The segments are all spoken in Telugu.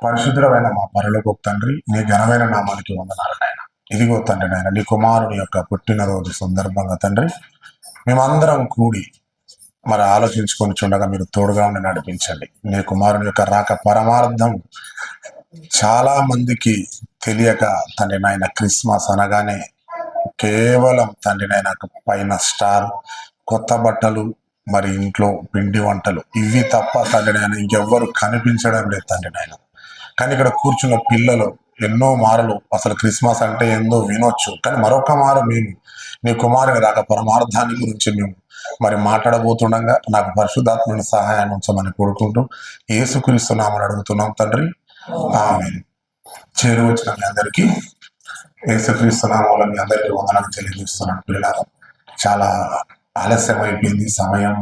పరిశుద్ధుడమైన మా పరలోక తండ్రి, నీ ఘనమైన నామానికి వందనాలు నాయన. ఇదిగో తండ్రి నాయన, నీ కుమారుని యొక్క పుట్టినరోజు సందర్భంగా తండ్రి, మేమందరం కూడి మరి ఆలోచించుకొని చుండగా మీరు తోడుగా ఉండి నడిపించండి. నీ కుమారుని యొక్క రాక పరమార్థం చాలా మందికి తెలియక తండ్రి నాయన, క్రిస్మస్ అనగానే కేవలం తండ్రి నాయన పైన స్టార్, కొత్త బట్టలు, మరి ఇంట్లో పిండి వంటలు, ఇవి తప్ప తండ్రి నాయన ఇంకెవ్వరు కనిపించడం లేదు తండ్రి నాయన. కానీ ఇక్కడ కూర్చున్న పిల్లలు ఎన్నో మారులు అసలు క్రిస్మస్ అంటే ఏందో వినొచ్చు, కానీ మరొక మారు మేము నీ కుమారుని రాక పరమార్థాన్ని గురించి మేము మరి మాట్లాడబోతుండగా నాకు పరిశుద్ధాత్మని సహాయాన్ని ఉంచమని కోరుకుంటూ యేసుక్రీస్తు నామని అడుగుతున్నాం తండ్రి, ఆమేన్. చేరువచ్చిన మీ అందరికీ యేసుక్రీస్తు నామంలో మీ అందరికీ వందనాలు తెలియజేస్తున్నాను. పిల్లలు చాలా ఆలస్యం అయిపోయింది, సమయం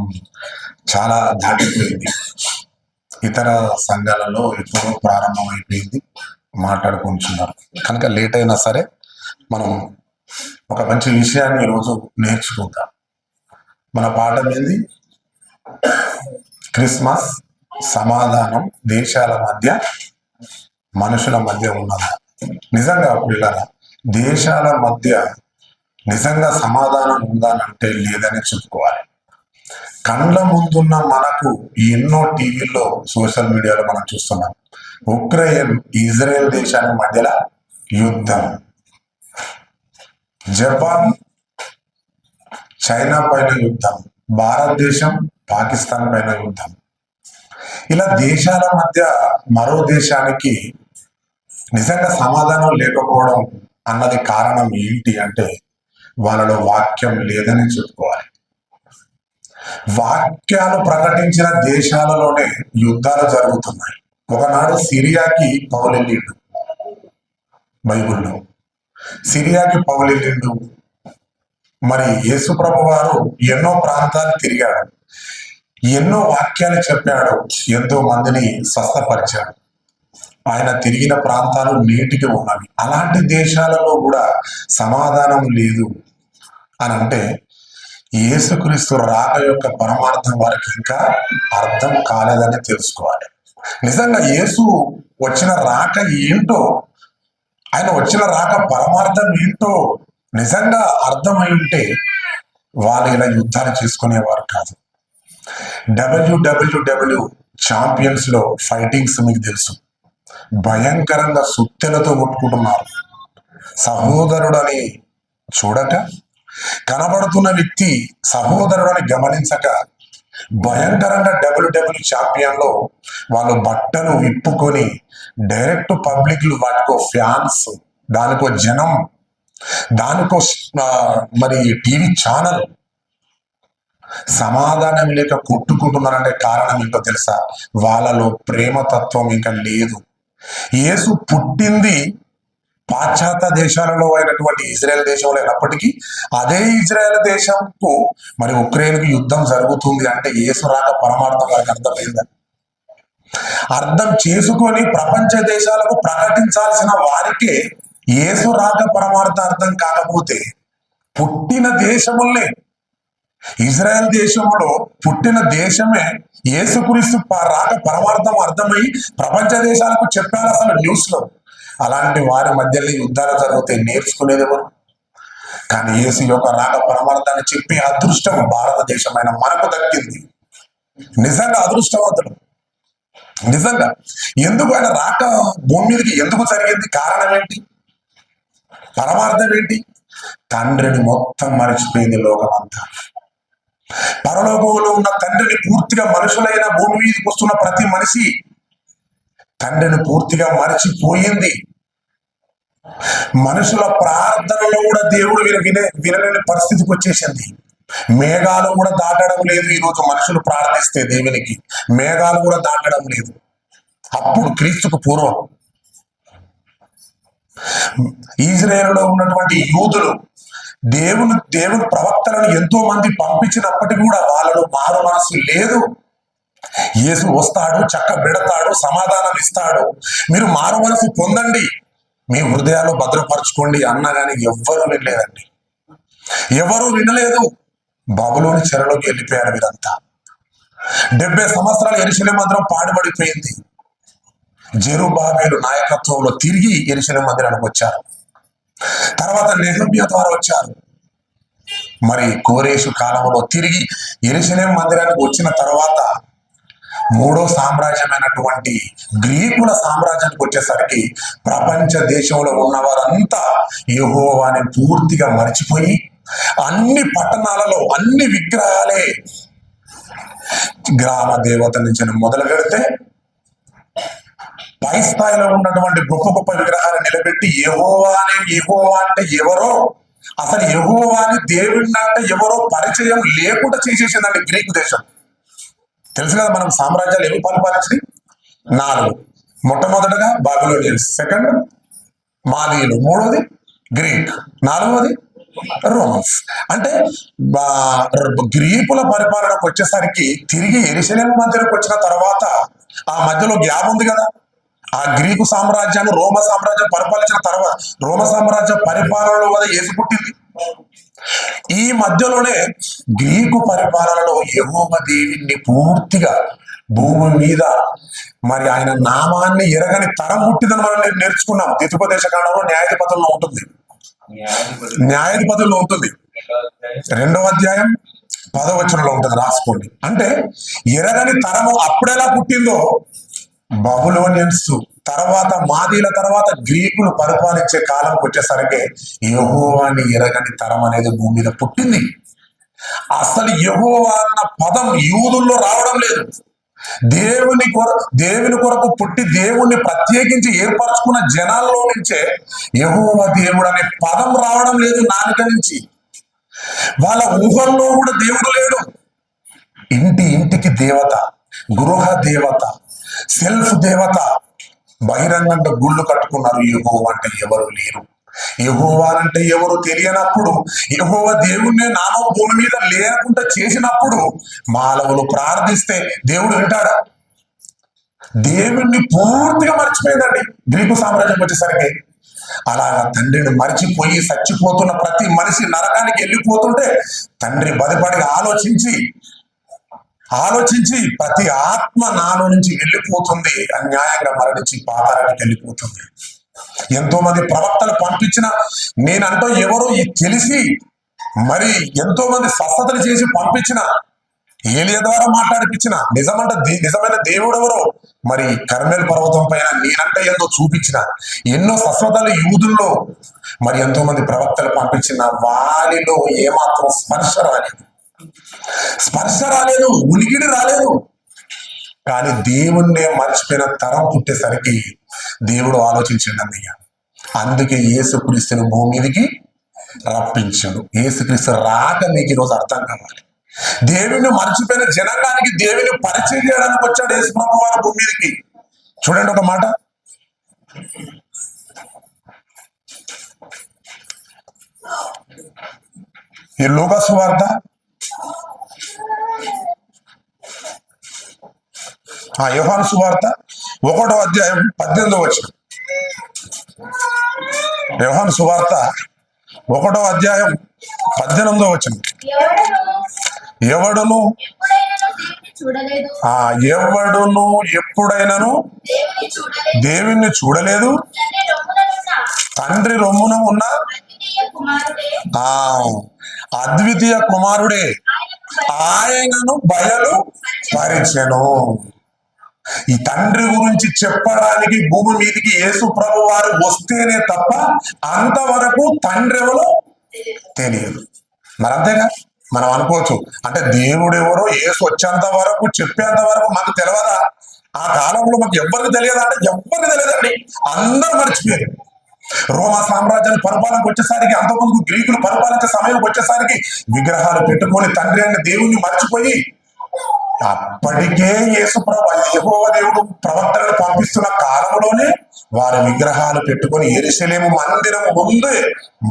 చాలా దాటిపోయింది. ఇతర సంఘాలలో ఎప్పుడో ప్రారంభం అయిపోయింది, మాట్లాడుకుంటున్నారు. కనుక లేట్ అయినా సరే మనం ఒక మంచి విషయాన్ని ఈరోజు నేర్చుకుందాం. మన పాఠం ఏంది? క్రిస్మస్ సమాధానం దేశాల మధ్య, మనుషుల మధ్య ఉన్నదా? నిజంగా పిల్లల దేశాల మధ్య నిజంగా సమాధానం ఉందానంటే లేదని చెప్పుకోవాలి. కండ్ల ముందున్న మనకు ఎన్నో టీవీల్లో, సోషల్ మీడియాలో మనం చూస్తున్నాం. ఉక్రెయిన్ ఇజ్రాయెల్ దేశాల మధ్యలో యుద్ధం, జపాన్ చైనా పైన యుద్ధం, భారతదేశం పాకిస్తాన్ పైన యుద్ధం. ఇలా దేశాల మధ్య మరో దేశానికి నిజంగా సమాధానం లేకపోవడం అన్నది కారణం ఏంటి అంటే వాళ్ళలో వాక్యం లేదని చెప్పుకోవాలి. వాక్యాలు ప్రకటించిన దేశాలలోనే యుద్ధాలు జరుగుతున్నాయి. ఒకనాడు సిరియాకి పౌలెళ్ళిండు, బైబిల్లో సిరియాకి పౌలెళ్ళిండు. మరి యేసుప్రభు వారు ఎన్నో ప్రాంతాలు తిరిగాడు, ఎన్నో వాక్యాలు చెప్పాడు, ఎంతో మందిని స్వస్థపరిచాడు. ఆయన తిరిగిన ప్రాంతాలు నేటికి ఉన్నవి. అలాంటి దేశాలలో కూడా సమాధానం లేదు అని అంటే యేసుక్రీస్తు రాక యొక్క పరమార్థం వారికి ఇంకా అర్థం కాలేదని తెలుసుకోవాలి. నిజంగా యేసు వచ్చిన రాక ఏంటో, ఆయన వచ్చిన రాక పరమార్థం ఏంటో నిజంగా అర్థమై ఉంటే వాళ్ళు ఇలా యుద్ధాలు చేసుకునేవారు కాదు. డబ్ల్యూడబ్ల్యూడబ్ల్యూ ఛాంపియన్స్ లో ఫైటింగ్స్ మీకు తెలుసు, భయంకరంగా సుత్తెలతో కొట్టుకుంటున్నారు. సహోదరుడని చూడక, కనబడుతున్న వ్యక్తి సహోదరుడని గమనించక భయంకరంగా డబ్ల్యూడబ్ల్యూ ఛాంపియన్ లో వాళ్ళు బట్టలు విప్పుకొని డైరెక్ట్ పబ్లిక్, వాటికో ఫ్యాన్స్, దానికో జనం, దానికో మరి టీవీ ఛానల్, సమాధానం లేక కొట్టుకుంటున్నారంటే కారణం ఏంటో తెలుసా? వాళ్ళలో ప్రేమతత్వం ఇంకా లేదు. యేసు పుట్టింది పాశ్చాత్య దేశాలలో అయినటువంటి ఇజ్రాయెల్ దేశంలో అయినప్పటికీ అదే ఇజ్రాయెల్ దేశంకు మరి ఉక్రెయిన్కి యుద్ధం జరుగుతుంది అంటే యేసు రాక పరమార్థం వారికి అర్థమైందా? అర్థం చేసుకొని ప్రపంచ దేశాలకు ప్రకటించాల్సిన వారికే యేసు రాక పరమార్థం అర్థం కాకపోతే, పుట్టిన దేశములే, ఇజ్రాయెల్ దేశంలో పుట్టిన దేశమే యేసుక్రీస్తు రాక పరమార్థం అర్థమై ప్రపంచ దేశాలకు చెప్పారు అసలు న్యూస్ లో. అలాంటి వారి మధ్యలో యుద్ధాలు జరిగితే నేర్చుకునేది ఎవరు? కానీ యేసు యొక్క రాక పరమార్థాన్ని చెప్పి అదృష్టం భారతదేశమైన మనకు దక్కింది. నిజంగా అదృష్టవంతుడు. నిజంగా ఎందుకు ఆయన రాక భూమి మీదకి ఎందుకు జరిగింది? కారణం ఏంటి? పరమార్థం ఏంటి? తండ్రిని మొత్తం మరిచిపోయింది లోకమంతా. పరలోకంలో ఉన్న తండ్రిని పూర్తిగా మనుషులైన భూమి మీదకి వస్తున్న ప్రతి మనిషి తండ్రిని పూర్తిగా మరచిపోయింది. మనుషుల ప్రార్థనలో కూడా దేవుడు వినలేని పరిస్థితికి వచ్చేసింది. మేఘాలు కూడా దాటడం లేదు. ఈరోజు మనుషులు ప్రార్థిస్తే దేవునికి మేఘాలు కూడా దాటడం లేదు. అప్పుడు క్రీస్తుకు పూర్వం ఇజ్రాయేలులో ఉన్నటువంటి యూదులు దేవుని ప్రవక్తలను ఎంతో మంది పంపించినప్పటికీ కూడా వాళ్ళలో మారు మనసు లేదు. యేసు వస్తాడు, చక్క పెడతాడు, సమాధానం ఇస్తాడు, మీరు మారు మనసు పొందండి, మీ హృదయాల్లో భద్రపరచుకోండి అన్నా కానీ ఎవ్వరూ వినలేదండి. ఎవరూ వినలేదు. బబులోని చెరలోకి వెళ్ళిపోయారు వీరంతా. 70 సంవత్సరాలు యెరూషలేము మందిరం పాడుబడిపోయింది. జెరుబ్బాబెలు నాయకత్వంలో తిరిగి యెరూషలేము మందిరానికి వచ్చారు. తర్వాత నెహెమ్యా ద్వారా వచ్చారు. మరి కోరేషు కాలంలో తిరిగి యెరూషలేము మందిరానికి వచ్చిన తర్వాత మూడో సామ్రాజ్యమైనటువంటి గ్రీకుల సామ్రాజ్యానికి వచ్చేసరికి ప్రపంచ దేశంలో ఉన్నవారంతా యెహోవాని పూర్తిగా మర్చిపోయి అన్ని పట్టణాలలో అన్ని విగ్రహాలే, గ్రామ దేవత నుంచి మొదలు పెడితే పై స్థాయిలో ఉన్నటువంటి గొప్ప గొప్ప విగ్రహాలు నిలబెట్టి యెహోవా అంటే ఎవరో, అసలు యెహోవాని దేవుడిని అంటే ఎవరో పరిచయం లేకుండా చేసేసిందండి గ్రీకు దేశం. తెలుసు కదా మనకు సామ్రాజ్యాలు ఏమి పరిపాలించినాయి? 4. మొట్టమొదటగా బాబిలోనియన్స్, సెకండ్ మాదీయులు, మూడోది గ్రీక్, 4వది రోమన్స్. అంటే గ్రీకుల పరిపాలనకు వచ్చేసరికి తిరిగి యెరూషలేము మందిరానికి వచ్చిన తర్వాత ఆ మధ్యలో గ్యాప్ ఉంది కదా. ఆ గ్రీకు సామ్రాజ్యాన్ని రోమ సామ్రాజ్యం పరిపాలించిన తర్వాత రోమ సామ్రాజ్య పరిపాలనలో కదా యేసు పుట్టింది. ఈ మధ్యలోనే గ్రీకు పరిపాలనలో యెహోవా దేవుణ్ణి పూర్తిగా భూమి మీద మరి ఆయన నామాన్ని ఎరగని తరం పుట్టిందని మనం నేర్చుకున్నాం. ద్వితీయోపదేశ కాండంలో న్యాయాధిపతుల్లో ఉంటుంది. న్యాయాధిపతుల్లో ఉంటుంది. 2వ అధ్యాయం 10వ వచనంలో ఉంటుంది, రాసుకోండి. అంటే ఎరగని తరము అప్పుడెలా పుట్టిందో బబులోనియన్స్ తర్వాత మాదీల తర్వాత గ్రీకులు పరిపాలించే కాలంకి వచ్చేసరికి యెహోవాని ఎరగని తరం అనేది భూమి మీద పుట్టింది. అసలు యెహోవా అన్న పదం యూదుల్లో రావడం లేదు. దేవుని కొరకు పుట్టి దేవుణ్ణి ప్రత్యేకించి ఏర్పరచుకున్న జనాల్లో నుంచే యెహోవా దేవుడు అనే పదం రావడం లేదు నాలుక నుంచి. వాళ్ళ ఊహల్లో కూడా దేవుడు లేడు. ఇంటికి దేవత, గృహ దేవత, సెల్ఫ్ దేవత, బహిరంగంగా గుళ్ళు కట్టుకున్నారు. యెహోవా అంటే ఎవరు లేరు. యెహోవా అంటే ఎవరు తెలియనప్పుడు, యెహోవా దేవుణ్ణి నామం భూమి మీద లేకుండా చేసినప్పుడు మానవులు ప్రార్థిస్తే దేవుడు వింటాడా? దేవుణ్ణి పూర్తిగా మర్చిపోయిందండి గ్రీకు సామ్రాజ్యం వచ్చేసరికి. అలాగా తండ్రిని మర్చిపోయి చచ్చిపోతున్న ప్రతి మనిషి నరకానికి వెళ్ళిపోతుంటే తండ్రి బదిపడి ఆలోచించి ప్రతి ఆత్మ నాలో నుంచి వెళ్ళిపోతుంది, అన్యాయంగా మరణించి పాతాళానికి వెళ్ళిపోతుంది. ఎంతో మంది ప్రవక్తలు పంపించిన, నేనంటూ ఎవరో తెలిసి మరి ఎంతో మంది స్వస్థతలు చేసి పంపించిన, ఏలియా ద్వారా మాట్లాడిపించిన, నిజమైన దేవుడు ఎవరో మరి కర్మెల్ పర్వతం పైన నేనంటే ఏందో చూపించిన, ఎన్నో స్వస్థతలు యూదుల్లో మరి ఎంతో మంది ప్రవక్తలు పంపించిన, వారిలో ఏమాత్రం స్పర్శ రాలేదు, ఉనికిడి రాలేదు. కానీ దేవుణ్ణే మర్చిపోయిన తరం పుట్టేసరికి దేవుడు ఆలోచించండి అన్నయ్య. అందుకే యేసుక్రీస్తుని భూమి మీదకి రప్పించాడు. యేసుక్రీస్తు రాక మీకు ఈరోజు అర్థం కావాలి. దేవుణ్ణి మర్చిపోయిన జనాంగానికి దేవుని పరిచయం చేయడానికి వచ్చాడు యేసు ప్రభు వారు భూమి మీదకి. చూడండి ఒక మాట, ఈ లూకా సువార్త యోహాను సువార్త 1వ అధ్యాయం 18వ వచనం. యోహాను సువార్త 1వ అధ్యాయం 18వ వచనం. ఎవడును ఎప్పుడైనాను దేవుణ్ణి చూడలేదు, తండ్రి రొమ్మున ఉన్న అద్వితీయ కుమారుడే ఆయనను బయలు పరిచెను. ఈ తండ్రి గురించి చెప్పడానికి భూమి మీదకి యేసు ప్రభు వారు వస్తేనే తప్ప అంతవరకు తండ్రి ఎవరో తెలియదు. మరి అంతేగా మనం అనుకోవచ్చు, అంటే దేవుడు ఎవరో యేసు వచ్చేంత వరకు చెప్పేంత వరకు మనకు తెలియదా? ఆ కాలంలో మాకు ఎవరికి తెలియదా అంటే ఎవరికి తెలియదండి, అందరూ మర్చిపోయారు. రోమా సామ్రాజ్యాన్ని పరిపాలనకు వచ్చేసరికి, అంతకుముందు గ్రీకులు పరిపాలించే సమయం వచ్చేసరికి విగ్రహాలు పెట్టుకొని తండ్రి అనే దేవుణ్ణి మర్చిపోయి, అప్పటికే యెహోవా దేవుడు ప్రవక్తలను పంపిస్తున్న కాలంలోనే వారి విగ్రహాలు పెట్టుకొని యెరూషలేము మందిరం ముందు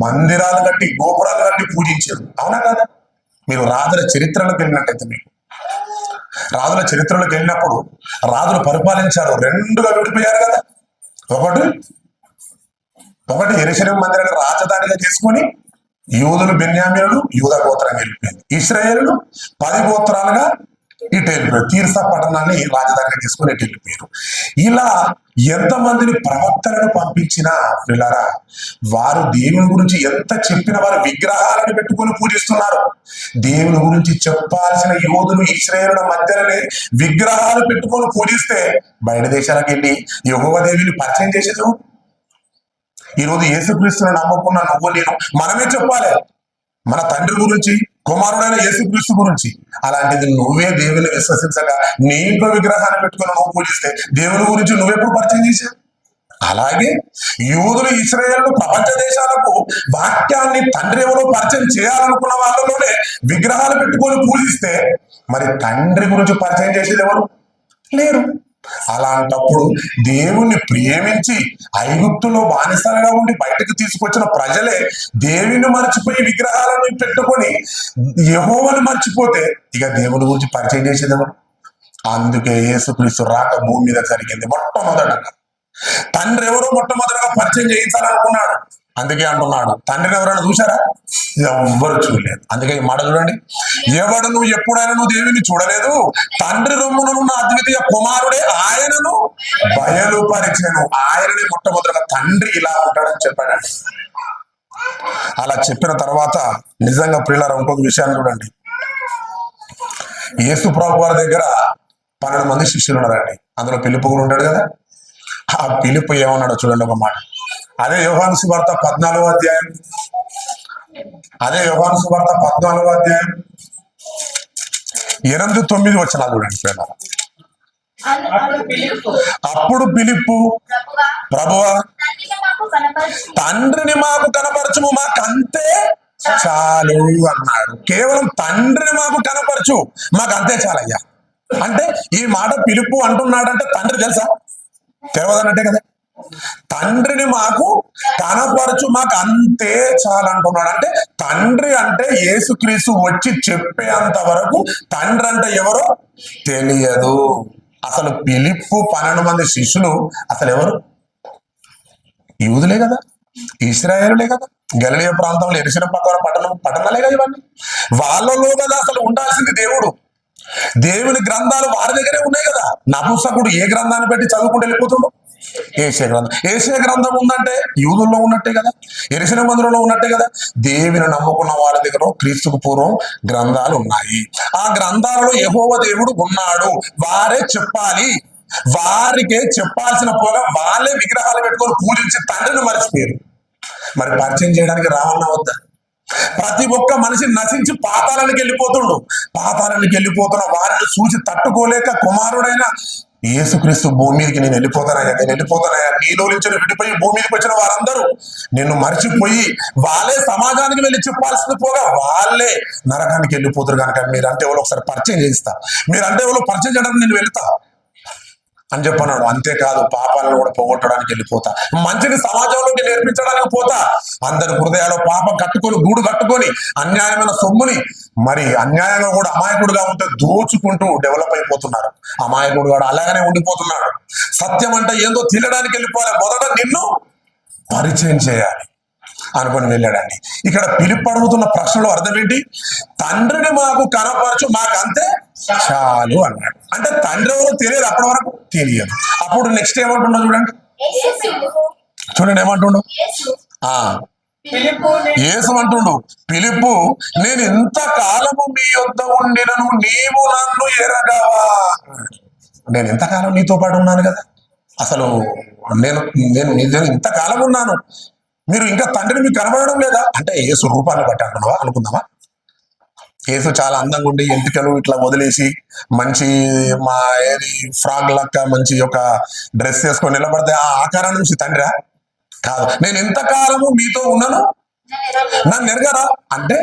మందిరాలు కట్టి గోపురాలు కట్టి పూజించారు. అవునా కదా? మీరు రాజుల చరిత్రలోకి వెళ్ళినట్టయితే, మీకు రాజుల చరిత్రలోకి వెళ్ళినప్పుడు రాజులు పరిపాలించారు, 2గా విడిపోయారు కదా. ఒకటి యెరూషలేము మందిరాన్ని రాజధానిగా చేసుకొని యూదులు బెన్యామీనులు యూదా గోత్రాన్ని వెళ్ళిపోయింది. ఇశ్రాయేలులు 10 గోత్రాలుగా ఇటు వెళ్ళిపోయారు. తీర్సా పట్టణాన్ని రాజధానిగా తీసుకొని ఇటు వెళ్ళిపోయారు. ఇలా ఎంతమందిని ప్రవక్తలను పంపించినా పిల్లరా, వారు దేవుని గురించి ఎంత చెప్పిన వారు విగ్రహాలను పెట్టుకొని పూజిస్తున్నారు. దేవుని గురించి చెప్పాల్సిన యోధులు ఇశ్రాయేలుల మధ్యలోనే విగ్రహాలు పెట్టుకొని పూజిస్తే బయట దేశాలకు వెళ్ళి యెహోవా దేవుని పరిచయం చేసేది. ఈరోజు యేసుక్రీస్తుని నమ్ముకున్న నువ్వు నేను మనమే చెప్పాలి మన తండ్రి గురించి, కుమారుడైన యేసుక్రీస్తు గురించి. అలాంటిది నువ్వే దేవుని విశ్వసించగా నీ ఇంట్లో విగ్రహాన్ని పెట్టుకుని నువ్వు పూజిస్తే దేవుని గురించి నువ్వెప్పుడు పరిచయం చేశావు? అలాగే యూదులు ఇశ్రాయేలు ప్రపంచ దేశాలకు వాక్యాన్ని తండ్రి ఎవరో పరిచయం చేయాలనుకున్న వాళ్ళలోనే విగ్రహాలు పెట్టుకొని పూజిస్తే మరి తండ్రి గురించి పరిచయం చేసేది ఎవరు లేరు. అలాంటప్పుడు దేవుణ్ణి ప్రేమించి ఐగుప్తులో బానిసలుగా ఉండి బయటకు తీసుకొచ్చిన ప్రజలే దేవుని మర్చిపోయి విగ్రహాలను పెట్టుకొని యెహోవాను మర్చిపోతే ఇక దేవుని గురించి పరిచయం చేసేది ఎవరు? అందుకే యేసుక్రీస్తు రాక భూమి మీద జరిగింది. మొట్టమొదటగా తండ్రి ఎవరో మొట్టమొదటిగా పరిచయం చేయించాలనుకున్నాడు. అందుకే అంటున్నాడు, తండ్రిని ఎవరైనా చూశారా? ఎవ్వరు చూడలేదు. అందుకే ఈ మాట చూడండి, ఎవడు నువ్వు ఎప్పుడైనా నువ్వు దేవుని చూడలేదు, తండ్రి రొమ్మునున్న అద్వితీయ కుమారుడే ఆయనను బయలుపరిచెను. ఆయనని మొట్టమొదటిగా తండ్రి ఇలా ఉంటాడని చెప్పాడండి. అలా చెప్పిన తర్వాత నిజంగా ప్రియులారా ఇంకొక విషయాన్ని చూడండి. యేసు ప్రభు వారి దగ్గర 12 మంది శిష్యులు ఉన్నారండి. అందులో పిలుపు కూడా ఉంటాడు కదా. ఆ పిలుపు ఏమన్నాడో చూడండి ఒక మాట. అదే యోహాను సువార్త 14వ అధ్యాయం. అదే యోహాను సువార్త 14వ అధ్యాయం 8-9 వచనాలు చూడండి పిల్లలు. అప్పుడు పిలుపు, ప్రభువా తండ్రిని మాకు కనపరచుము, మాకంతే చాలు అన్నాడు. కేవలం తండ్రిని మాకు కనపరచు, మాకు అంతే చాలయ్యా. అంటే ఈ మాట పిలుపు అంటున్నాడంటే తండ్రి తెలుసా? తెలియదన్నట్టే కదా. తండ్రిని మాకు కనపరచు, మాకు అంతే చాలు అంటున్నాడు. అంటే తండ్రి అంటే యేసుక్రీస్తు వచ్చి చెప్పేంత వరకు తండ్రి అంటే ఎవరో తెలియదు. అసలు పిలుపు 12 మంది శిష్యులు అసలు ఎవరు? యూదులే కదా, ఇశ్రాయేలులే కదా, గలిలయ ప్రాంతంలో యెరూషలేము పక్కన పట్టణాలే కదా ఇవన్నీ. వాళ్ళలో కదా అసలు ఉండాల్సింది దేవుడు. దేవుని గ్రంథాలు వారి దగ్గరే ఉన్నాయి కదా. నపుంసకుడు ఏ గ్రంథాన్ని పెట్టి చదువుకుంటూ వెళ్ళిపోతుండో? ఏషియా గ్రంథం. ఏషియా గ్రంథం ఉందంటే యూదుల్లో ఉన్నట్టే కదా, యెరూషలేము మందిరంలో ఉన్నట్టే కదా. దేవుని నమ్ముకున్న వాళ్ళ దగ్గర క్రీస్తుకు పూర్వం గ్రంథాలు ఉన్నాయి. ఆ గ్రంథాలలో యెహోవా దేవుడు ఉన్నాడు, వారే చెప్పాలి. వారికే చెప్పాల్సిన పోగా వాళ్ళే విగ్రహాలు పెట్టుకొని పూజించి తండ్రిని మర్చిపోయారు. మరి పరిచయం చేయడానికి రావన్నా వద్దా? ప్రతి ఒక్క మనిషి నశించి పాతాళానికి వెళ్ళిపోతుండు. పాతాళానికి వెళ్ళిపోతున్న వారిని చూసి తట్టుకోలేక కుమారుడైన యేసుక్రీస్తు భూమి మీదకి నేను వెళ్ళిపోతానయ్యా, నీలో నుంచి విడిపోయి భూమి మీదకి వచ్చిన వారందరూ నిన్ను మర్చిపోయి వాళ్ళే సమాజానికి వెళ్ళి చెప్పాల్సింది పోగా వాళ్ళే నరకానికి వెళ్ళిపోతారు. కనుక మీరంటే ఎవరో ఒకసారి పరిచయం చేయిస్తా, మీరంటే ఎవరో పరిచయం చేయడానికి నేను వెళ్తా అని చెప్పన్నాడు. అంతేకాదు పాపాలను కూడా పోగొట్టడానికి వెళ్ళిపోతా, మంచిని సమాజంలోకి నేర్పించడానికి పోతా. అందరి హృదయాల్లో పాపం కట్టుకొని గూడు కట్టుకొని అన్యాయమైన సొమ్ముని మరి అన్యాయంగా కూడా అమాయకుడుగా ఉంటే దోచుకుంటూ డెవలప్ అయిపోతున్నారు. అమాయకుడు కూడా అలాగనే ఉండిపోతున్నాడు. సత్యం అంటే ఏందో తెలియడానికి వెళ్ళిపోవాలి, మొదట నిన్ను పరిచయం చేయాలి అనుకుని వెళ్ళాడండి. ఇక్కడ పిలుపు అడుగుతున్న ప్రశ్నలో అర్థం ఏంటి? తండ్రిని మాకు కనపరచు, మాకు అంతే చాలు అన్నాడు. అంటే తండ్రి ఎవరో తెలియదు, అప్పటి వరకు తెలియదు. అప్పుడు నెక్స్ట్ ఏమంటుండో చూడండి, ఏమంటుండో. యేసు అంటుండు, పిలుపు నేను ఇంతకాలము మీ యొద్ద ఉండినను నీవు నన్ను ఎరగవా. నేను ఎంతకాలం నీతో పాటు ఉన్నాను కదా, అసలు నేను ఇంతకాలం ఉన్నాను, మీరు ఇంకా తండ్రిని మీకు కనబడడం లేదా? అంటే యేసు రూపాన్ని బట్టి అంటున్నావా అనుకుందామా? యేసు చాలా అందంగా ఉండి ఎంటికలు ఇట్లా వదిలేసి మంచి ఫ్రాగ్ లక్క మంచి ఒక డ్రెస్ వేసుకొని నిలబడితే ఆ ఆకారం నుంచి తండ్రా? కాదు. నేను ఎంతకాలము మీతో ఉన్నాను, నన్ను ఎరగరా? అంటే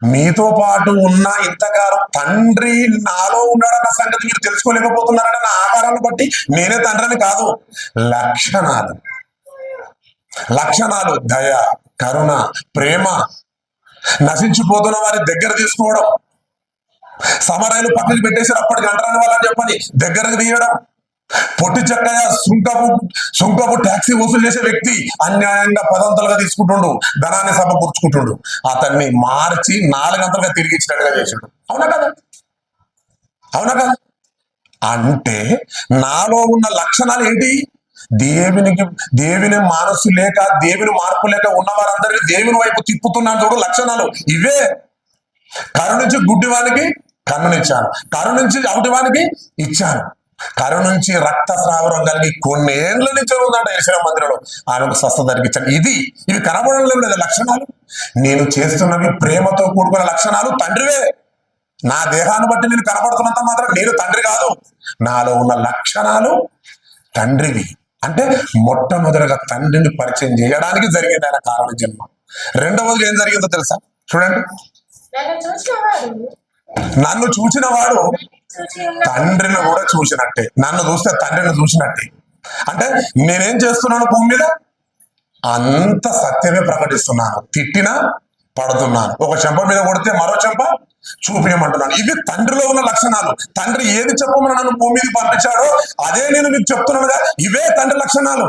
మీతో పాటు ఉన్న ఇంతకాలం తండ్రి నాలో ఉన్నాడన్న సంగతి మీరు తెలుసుకోలేకపోతున్నారని నా ఆకారాన్ని బట్టి నేనే తండ్రిని కాదు. లక్షణాలు దయ, కరుణ, ప్రేమ, నశించిపోతున్న వారి దగ్గర తీసుకోవడం, సమరాయలు పక్కకి పెట్టేసి అప్పటికి అంటరాని వాళ్ళని చెప్పని దగ్గరకు తీయడం, పొట్టి చక్కగా సుంకపు ట్యాక్సీ వసూలు చేసే వ్యక్తి అన్యాయంగా 10 అంతలుగా తీసుకుంటుండు, ధనాన్ని సమకూర్చుకుంటుండు, అతన్ని మార్చి 4 అంతలుగా తిరిగి ఇచ్చినట్టుగా చేసాడు. అవునా కదా? అవునా కదా? అంటే నాలో ఉన్న లక్షణాలు ఏంటి? దేవుని మనసు లేక, దేవుని మార్పు లేక ఉన్న వారందరికీ దేవుని వైపు తిప్పుతున్నాను చూడు లక్షణాలు ఇవే. కరుణించి గుడ్డివానికి కన్నునిచ్చాను, కరుణించి అవిటివానికి ఇచ్చాను, కరుణించి రక్తస్రావం కలిగి కొన్నేళ్ల నుంచి ఉన్నాడు యెషయా మందిరంలో, ఆయనకు స్వస్థత జరిగించాను. ఇవి కనబడడం లేదు లక్షణాలు. నేను చేస్తున్నవి ప్రేమతో కూడుకున్న లక్షణాలు తండ్రివే. నా దేహాన్ని బట్టి నేను కనబడుతున్నంత మాత్రం నేను తండ్రి కాదు. నాలో ఉన్న లక్షణాలు తండ్రివి. అంటే మొట్టమొదటిగా తండ్రిని పరిచయం చేయడానికి జరిగింది ఆయన కారణ జన్మ. రెండవది ఏం జరిగిందో తెలుసా? చూడండి, నన్ను చూసిన వాడు తండ్రిని కూడా చూసినట్టే, నన్ను చూస్తే తండ్రిని చూసినట్టే. అంటే నేనేం చేస్తున్నాను భూమి మీద? అంత సత్యమే ప్రకటిస్తున్నాను. తిట్టినా పడుతున్నాను, ఒక చెంప మీద కొడితే మరో చెంప చూపించమంటున్నాను. ఇవి తండ్రిలో ఉన్న లక్షణాలు. తండ్రి ఏది చెప్పమని నన్ను భూమి మీద పంపించాడో అదే నేను మీకు చెప్తున్నానుగా. ఇవే తండ్రి లక్షణాలు.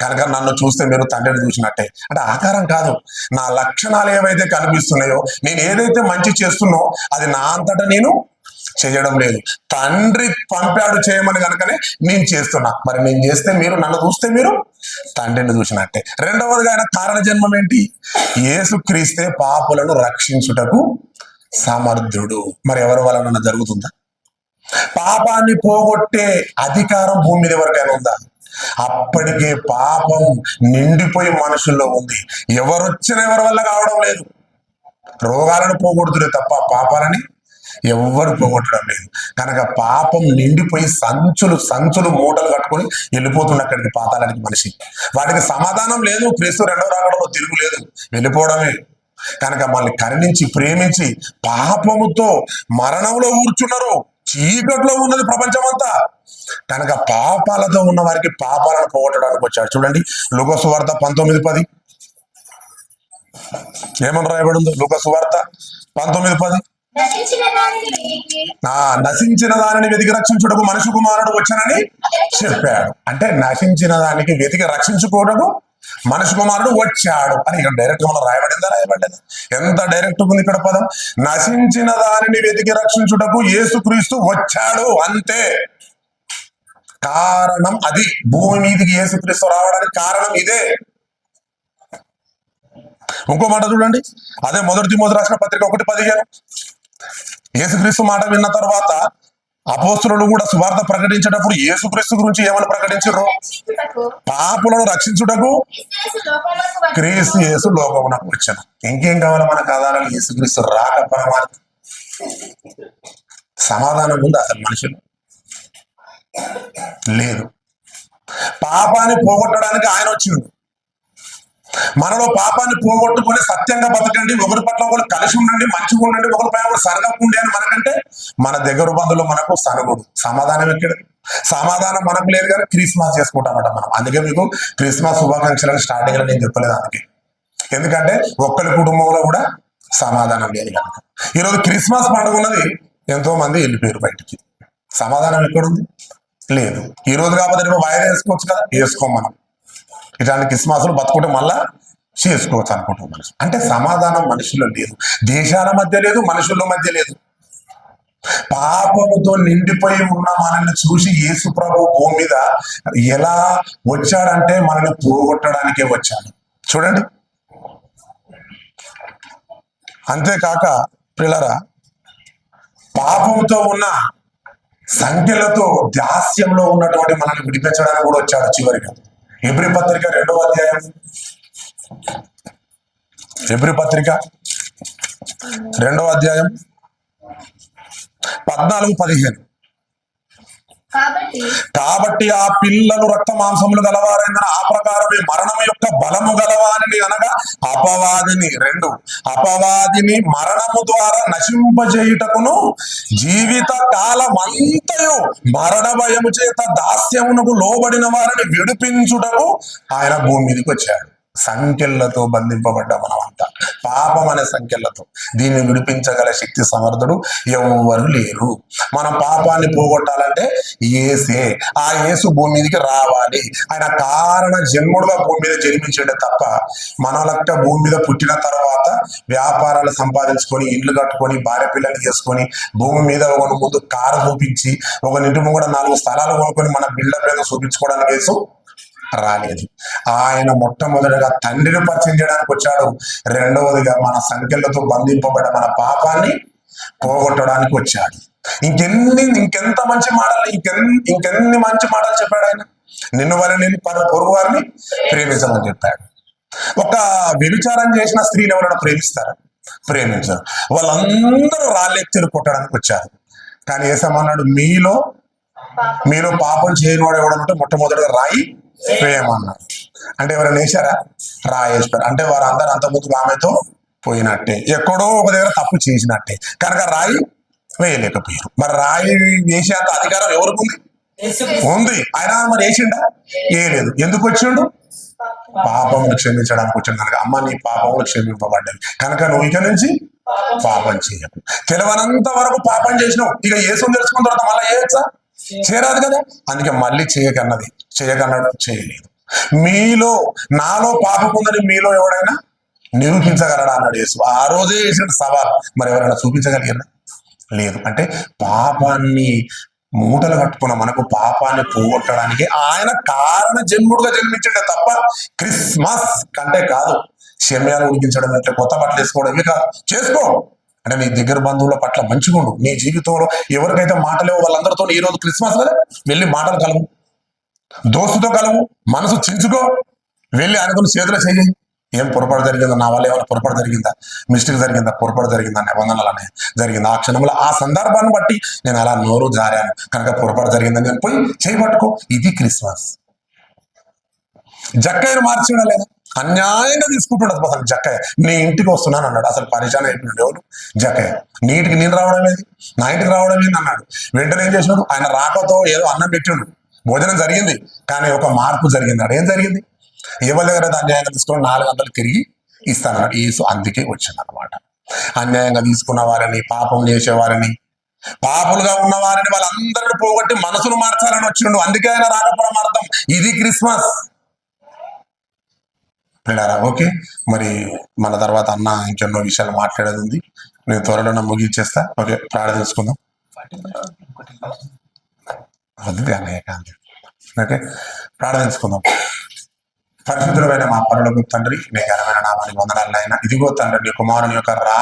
కనుక నన్ను చూస్తే మీరు తండ్రిని చూసినట్టే. అంటే ఆకారం కాదు, నా లక్షణాలు ఏవైతే కనిపిస్తున్నాయో, నేను ఏదైతే మంచి చేస్తున్నో అది నా అంతటా నేను చేయడం లేదు, తండ్రి పంపాడు చేయమని కనుకనే నేను చేస్తున్నా. మరి నేను చేస్తే మీరు, నన్ను చూస్తే మీరు తండ్రిని చూసినట్టే. రెండవదిగా ఆయన కారణ జన్మం ఏంటి? యేసుక్రీస్తే పాపులను రక్షించుటకు సమర్థుడు. మరి ఎవరి వలన జరుగుతుందా? పాపాన్ని పోగొట్టే అధికారం భూమి మీద ఎవరికైనా ఉందా? అప్పటికే పాపం నిండిపోయి మనుషుల్లో ఉంది. ఎవరొచ్చినా ఎవరి వల్ల కావడం లేదు. రోగాలను పోగొడుతురే తప్ప పాపాలని ఎవ్వరు పోగొట్టడం లేదు. కనుక పాపం నిండిపోయి సంచులు మూటలు కట్టుకొని వెళ్ళిపోతున్న అక్కడికి పాతాళానికి మనిషి. వాటికి సమాధానం లేదు. క్రీస్తు రెండవ రాకడలో తిరుగు లేదు, వెళ్ళిపోవడమే. కనుక మళ్ళీ కరుణించి ప్రేమించి పాపముతో మరణంలో కూర్చున్నారు. చీకట్లో ఉన్నది ప్రపంచం అంతా. కనుక పాపాలతో ఉన్న వారికి పాపాలను పోగొట్టడానికి వచ్చాడు. చూడండి, లూకా సువార్త 19:10 ఏమని రాయబడిందో? లూకా సువార్త 19:10, నశించిన దానిని వెతికి రక్షించుటకు మనిషి కుమారుడు వచ్చానని చెప్పాడు. అంటే నశించిన దానికి వెతికి రక్షించుకోవడము మనిషి కుమారుడు వచ్చాడు అని ఇక్కడ డైరెక్ట్ మనం రాయబడిందా? రాయబడ్డదా? ఎంత డైరెక్ట్ ఉంది ఇక్కడ పదం. నశించిన దానిని వెతికి రక్షించుటకు యేసుక్రీస్తు వచ్చాడు, అంతే. కారణం అది. భూమి మీదకి యేసుక్రీస్తు రావడానికి కారణం ఇదే. ఇంకో మాట చూడండి, అదే మొదటి తిమోతి రాసిన పత్రిక 1:15. యేసుక్రీస్తు మాట విన్న తర్వాత అపోస్తులు కూడా సువార్త ప్రకటించేటప్పుడు యేసుక్రీస్తు గురించి ఏమని ప్రకటించారు? పాపులను రక్షించుటకు క్రీస్తు యేసు లోకమునకు వచ్చాను. ఇంకేం కావాలి మనకు ఆధారాలు? యేసుక్రీస్తు రాక పరమార్థం. సమాధానం ఉంది అసలు మనుషులు లేదు. పాపాన్ని పోగొట్టడానికి ఆయన వచ్చింది. మనలో పాపాన్ని పోగొట్టుకొని సత్యంగా బతకండి, ఒకరి పట్ల ఒకరు కలిసి ఉండండి, మంచిగా ఉండండి, ఒకరిపై ఒకరు సనగకుండి అని మనకంటే మన దగ్గర బంధువులు మనకు సనగుడు. సమాధానం ఎక్కడ? సమాధానం మనకు లేదు, కానీ క్రిస్మస్ చేసుకుంటామట మనం. అందుకే మీకు క్రిస్మస్ శుభాకాంక్షలను స్టార్టింగ్ లో నేను చెప్పలేదు అందుకే. ఎందుకంటే ఒక్కరి కుటుంబంలో కూడా సమాధానం లేదు కనుక. ఈరోజు క్రిస్మస్ పండుగ ఉన్నది, ఎంతో మంది వెళ్ళిపోయారు బయటికి. సమాధానం ఎక్కడుంది? లేదు. ఈ రోజు కాకపోతే రేపు వాయిదా వేసుకోవచ్చు కదా, వేసుకోం మనం. ఇట్లాంటి క్రిస్మస్లు బతుకుంటే మళ్ళా చేసుకోవచ్చు అనుకుంటాం మనిషి. అంటే సమాధానం మనుషుల్లో లేదు, దేశాల మధ్య లేదు, మనుషుల మధ్య లేదు. పాపముతో నిండిపోయి ఉన్న మనల్ని చూసి యేసు ప్రభు భూమి మీద ఎలా వచ్చాడంటే మనల్ని పోగొట్టడానికే వచ్చాడు. చూడండి. అంతేకాక పిల్లరా, పాపంతో ఉన్న సంఖ్యలతో దాస్యంలో ఉన్నటువంటి మనల్ని విడిపించడానికి కూడా వచ్చాడు చివరిగా. హెబ్రీ పత్రిక 2వ అధ్యాయం, హెబ్రీ పత్రిక 2వ అధ్యాయం 14-15. కాబట్టి ఆ పిల్లలు రక్త మాంసములు గలవారైన ఆ ప్రకారమే మరణం యొక్క బలము గలవాని అనగా అపవాదిని మరణము ద్వారా నశింపజేయుటకును జీవిత కాలమంతయు మరణ భయము చేత దాస్యమునకు లోబడిన వారిని విడిపించుటకు ఆయన భూమి మీదకి వచ్చాడు. సంఖ్యలతో బంధింపబడ్డ మనమంతా పాపం అనే సంఖ్యలతో. దీన్ని విడిపించగల శక్తి సమర్థుడు ఎవరు లేరు. మనం పాపాన్ని పోగొట్టాలంటే యేసే. ఆ యేసు భూమి మీదకి రావాలి. ఆయన కారణ జన్ముడుగా భూమి మీద జన్మించండి తప్ప మనలక్క భూమి మీద పుట్టిన తర్వాత వ్యాపారాలు సంపాదించుకొని ఇండ్లు కట్టుకొని భార్య పిల్లలు చేసుకొని భూమి మీద ఒక ముందు కారు చూపించి ఒక ఇంటి ముందు 4 స్థలాలు కొనుక్కొని మన బిల్డప్ ఏదో చూపించుకోవడానికి యేసు రాలేదు. ఆయన మొట్టమొదటిగా తండ్రిని పరిచయం చేయడానికి వచ్చాడు. రెండవదిగా మన సంఖ్యలతో బంధింపబడ్డ మన పాపాన్ని పోగొట్టడానికి వచ్చాడు. ఇంకెంత మంచి మాటలు, ఇంకెన్ని మంచి మాటలు చెప్పాడు ఆయన. నిన్ను వారిని పొరుగు వారిని ప్రేమించమని చెప్పాడు. ఒక వ్యభిచారం చేసిన స్త్రీని ఎవరైనా ప్రేమించారు. వాళ్ళందరూ రాళ్ళెత్తిలు కొట్టడానికి వచ్చారు. కానీ ఏసమన్నాడు, మీలో పాపం చేయనివాడు ఎవడనంటే మొట్టమొదటిగా రాయి వేయమన్నారు. అంటే ఎవరైనా వేశారా? రాయి వేసిపోయారు. అంటే వారందరూ అంతకుముందు ఆమెతో పోయినట్టే, ఎక్కడో ఒక దగ్గర తప్పు చేసినట్టే. కనుక రాయి వేయలేకపోయారు. మరి రాయి వేసేంత అధికారం ఎవరికి ఉంది? ఆయన మరి వేసిండా? వేయలేదు. ఎందుకు వచ్చిండు? పాపములు క్షమించడానికి వచ్చిండు. కనుక అమ్మ నీ పాపములు క్షమింపబడ్డది కనుక నువ్వు ఇక నుంచి పాపం చేయకు. తెలవనంత వరకు పాపం చేసినావు. ఇక యేసుని తెలుసుకున్న తర్వాత మళ్ళీ చేయొచ్చా? చేయరాదు కదా. అందుకే మళ్ళీ చేయకన్నాడు. చేయలేదు. నాలో పాపం ఉందని మీలో ఎవడైనా నిరూపించగలడా అన్నాడు యేసు. ఆ రోజే చేసిన సవాల్. మరి ఎవరైనా చూపించగలిగారా? లేదు. అంటే పాపాన్ని మూటలు కట్టుకున్న మనకు పాపాన్ని పోగొట్టడానికి ఆయన కారణ జన్ముడుగా జన్మించండి తప్ప క్రిస్మస్ కంటే కాదు. శమ్యాలు ఉడికించడం అంటే కొత్త బట్టలు వేసుకోవడం ఇవి కాదు. చేసుకో అంటే నీ దగ్గర బంధువుల పట్ల మంచిగుండు. నీ జీవితంలో ఎవరికైతే మాటలేవో వాళ్ళందరితో ఈ రోజు క్రిస్మస్ కదా వెళ్ళి మాటలు కలవు, దోస్తుతో కలవు, మనసు చించుకో, వెళ్ళి ఆయనతో చేతులు చేయి. ఏం పొరపాటు జరిగిందా, నా వల్ల ఏమైనా పొరపాటు జరిగిందా, మిస్టేక్ జరిగిందా, పొరపాటు జరిగిందా, నిబంధనలనే జరిగిందా, ఆ క్షణంలో ఆ సందర్భాన్ని బట్టి నేను అలా నోరు జారాను కనుక పొరపాటు జరిగిందని నేను పోయి చేయబట్టుకో. ఇది క్రిస్మస్. జక్కయ్యను మార్చడం లేదా? అన్యాయంగా తీసుకుంటున్నది అసలు జక్కయ్య. నీ ఇంటికి వస్తున్నాను అన్నాడు. అసలు పరిచయం అయిపోయింది ఎవరు? జక్కయ్య. నీ ఇంటికి నేను రావడం లేదు, నా ఇంటికి రావడం లేదు అన్నాడు. వెంటనే ఏం చేసినాడు? ఆయన రాకతో ఏదో అన్నం పెట్టిండు, భోజనం జరిగింది. కానీ ఒక మార్పు జరిగింది. ఏం జరిగింది? ఎవరి దగ్గర అన్యాయంగా తీసుకుని 400 తిరిగి ఇస్తానన్నాడు యేసు. అందుకే వచ్చింది అనమాట. అన్యాయంగా తీసుకున్న వారిని, పాపం చేసేవారిని, పాపులుగా ఉన్న వారిని వాళ్ళందరిని పోగొట్టి మనసును మార్చాలని వచ్చిండు. అందుకే ఆయన రాకపోవడం అర్థం. ఇది క్రిస్మస్. ఓకే, మరి మన తర్వాత అన్న ఇంకెన్నో విషయాలు మాట్లాడేది ఉంది. నేను త్వరలో ముగించేస్తా. ఓకే, ప్రార్థించుకుందాం. ఓకే, ప్రార్థించుకుందాం. పరిశుద్ధులైన మా పరలోకపు తండ్రి, నీ ఘనమైన నామానికి వందనాలు నాయనా. ఇదిగో తండ్రి, నీ కుమారుని యొక్క